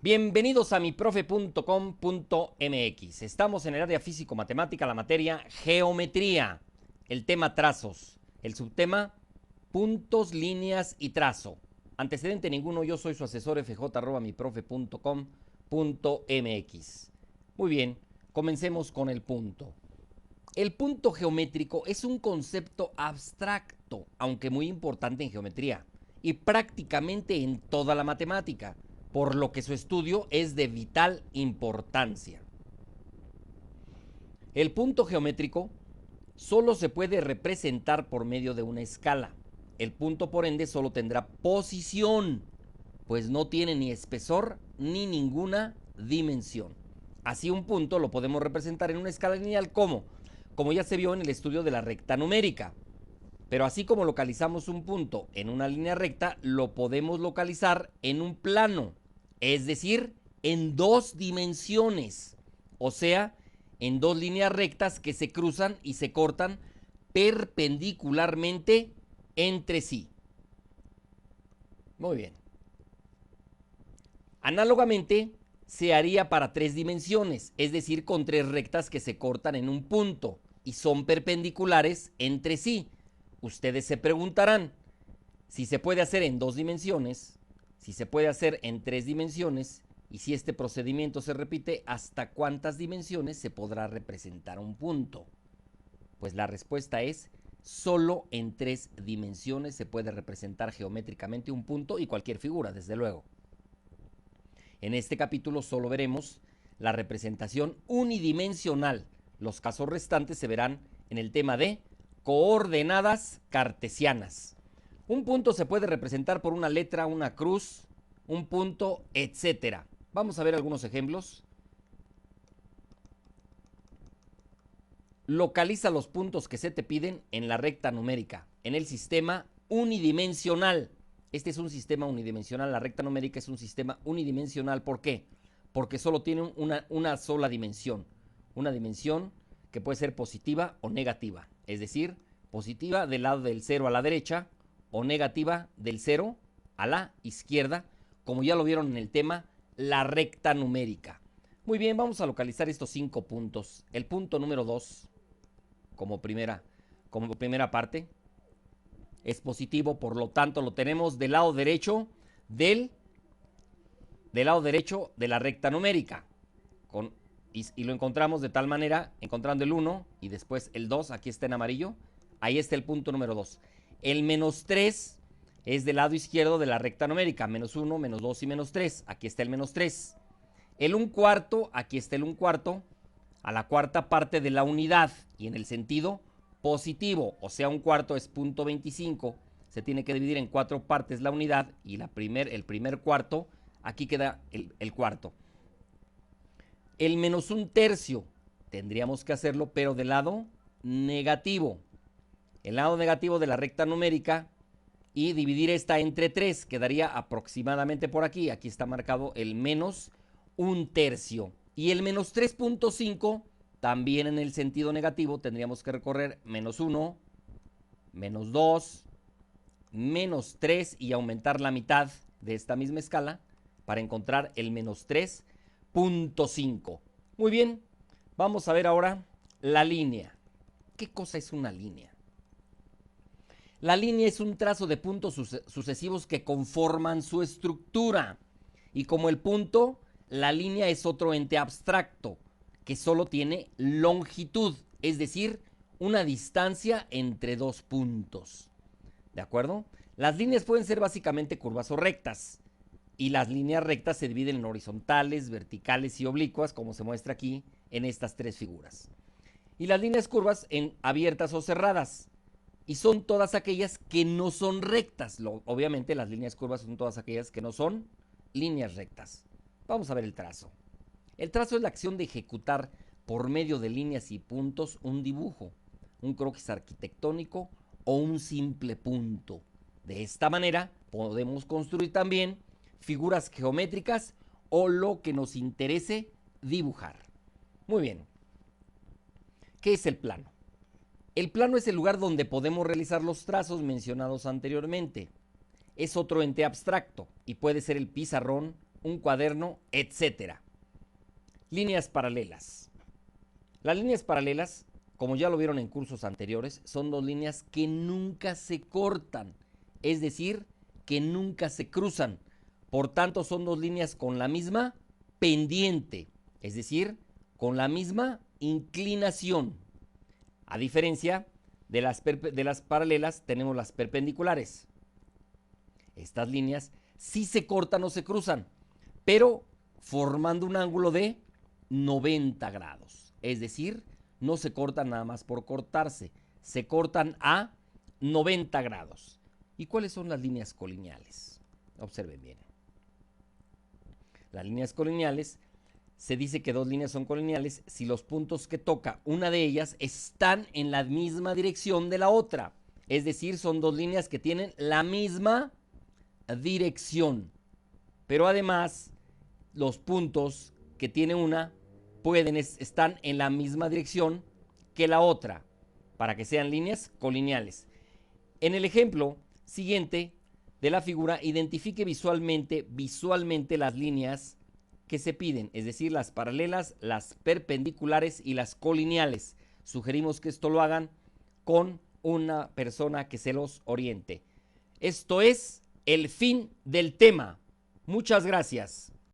Bienvenidos a miprofe.com.mx. Estamos en el área físico-matemática, la materia geometría, el tema trazos, el subtema puntos, líneas y trazo. Antecedente ninguno, yo soy su asesor fj@miprofe.com.mx. Muy bien, comencemos con el punto. El punto geométrico es un concepto abstracto, aunque muy importante en geometría y prácticamente en toda la matemática, por lo que su estudio es de vital importancia. El punto geométrico solo se puede representar por medio de una escala. El punto, por ende, solo tendrá posición, pues no tiene ni espesor ni ninguna dimensión. Así, un punto lo podemos representar en una escala lineal como ya se vio en el estudio de la recta numérica. Pero así como localizamos un punto en una línea recta, lo podemos localizar en un plano, es decir, en dos dimensiones, o sea, en dos líneas rectas que se cruzan y se cortan perpendicularmente entre sí. Muy bien. Análogamente, se haría para tres dimensiones, es decir, con tres rectas que se cortan en un punto y son perpendiculares entre sí. Ustedes se preguntarán, si se puede hacer en dos dimensiones, si se puede hacer en tres dimensiones, y si este procedimiento se repite, ¿hasta cuántas dimensiones se podrá representar un punto? Pues la respuesta es, solo en tres dimensiones se puede representar geométricamente un punto y cualquier figura, desde luego. En este capítulo solo veremos la representación unidimensional. Los casos restantes se verán en el tema de coordenadas cartesianas. Un punto se puede representar por una letra, una cruz, un punto, etc. Vamos a ver algunos ejemplos. Localiza los puntos que se te piden en la recta numérica, en el sistema unidimensional. Este es un sistema unidimensional, la recta numérica es un sistema unidimensional. ¿Por qué? Porque solo tiene una sola dimensión. Una dimensión que puede ser positiva o negativa. Es decir, positiva del lado del 0 a la derecha o negativa del 0 a la izquierda, como ya lo vieron en el tema, la recta numérica. Muy bien, vamos a localizar estos 5 puntos. El punto número 2, como primera parte, es positivo, por lo tanto lo tenemos del lado derecho del lado derecho de la recta numérica. Y lo encontramos de tal manera, encontrando el 1 y después el 2, aquí está en amarillo, ahí está el punto número 2. El menos 3 es del lado izquierdo de la recta numérica, menos 1, menos 2 y menos 3, aquí está el menos 3. El 1/4, aquí está el 1/4, a la cuarta parte de la unidad y en el sentido positivo, o sea, 1/4 es 0.25, se tiene que dividir en 4 partes la unidad y el primer cuarto, aquí queda el cuarto. El menos 1/3 tendríamos que hacerlo, pero del lado negativo. El lado negativo de la recta numérica y dividir esta entre 3, quedaría aproximadamente por aquí. Aquí está marcado el menos 1/3. Y el menos 3.5, también en el sentido negativo, tendríamos que recorrer menos 1, menos 2, menos 3 y aumentar la mitad de esta misma escala para encontrar el menos 3.5. Muy bien, vamos a ver ahora la línea. ¿Qué cosa es una línea? La línea es un trazo de puntos sucesivos que conforman su estructura. Y como el punto, la línea es otro ente abstracto que solo tiene longitud, es decir, una distancia entre dos puntos. ¿De acuerdo? Las líneas pueden ser básicamente curvas o rectas. Y las líneas rectas se dividen en horizontales, verticales y oblicuas, como se muestra aquí en estas tres figuras. Y las líneas curvas en abiertas o cerradas. Y son todas aquellas que no son rectas. Obviamente las líneas curvas son todas aquellas que no son líneas rectas. Vamos a ver el trazo. El trazo es la acción de ejecutar por medio de líneas y puntos un dibujo, un croquis arquitectónico o un simple punto. De esta manera podemos construir también figuras geométricas o lo que nos interese dibujar. Muy bien. ¿Qué es el plano? El plano es el lugar donde podemos realizar los trazos mencionados anteriormente. Es otro ente abstracto y puede ser el pizarrón, un cuaderno, etcétera. Líneas paralelas. Las líneas paralelas, como ya lo vieron en cursos anteriores, son dos líneas que nunca se cortan, es decir, que nunca se cruzan. Por tanto, son dos líneas con la misma pendiente, es decir, con la misma inclinación. A diferencia de las paralelas, tenemos las perpendiculares. Estas líneas sí se cortan o se cruzan, pero formando un ángulo de 90 grados. Es decir, no se cortan nada más por cortarse, se cortan a 90 grados. ¿Y cuáles son las líneas colineales? Observen bien. Las líneas colineales, se dice que dos líneas son colineales si los puntos que toca una de ellas están en la misma dirección de la otra. Es decir, son dos líneas que tienen la misma dirección. Pero además, los puntos que tiene una están en la misma dirección que la otra, para que sean líneas colineales. En el ejemplo siguiente de la figura, identifique visualmente las líneas que se piden, es decir, las paralelas, las perpendiculares y las colineales. Sugerimos que esto lo hagan con una persona que se los oriente. Esto es el fin del tema. Muchas gracias.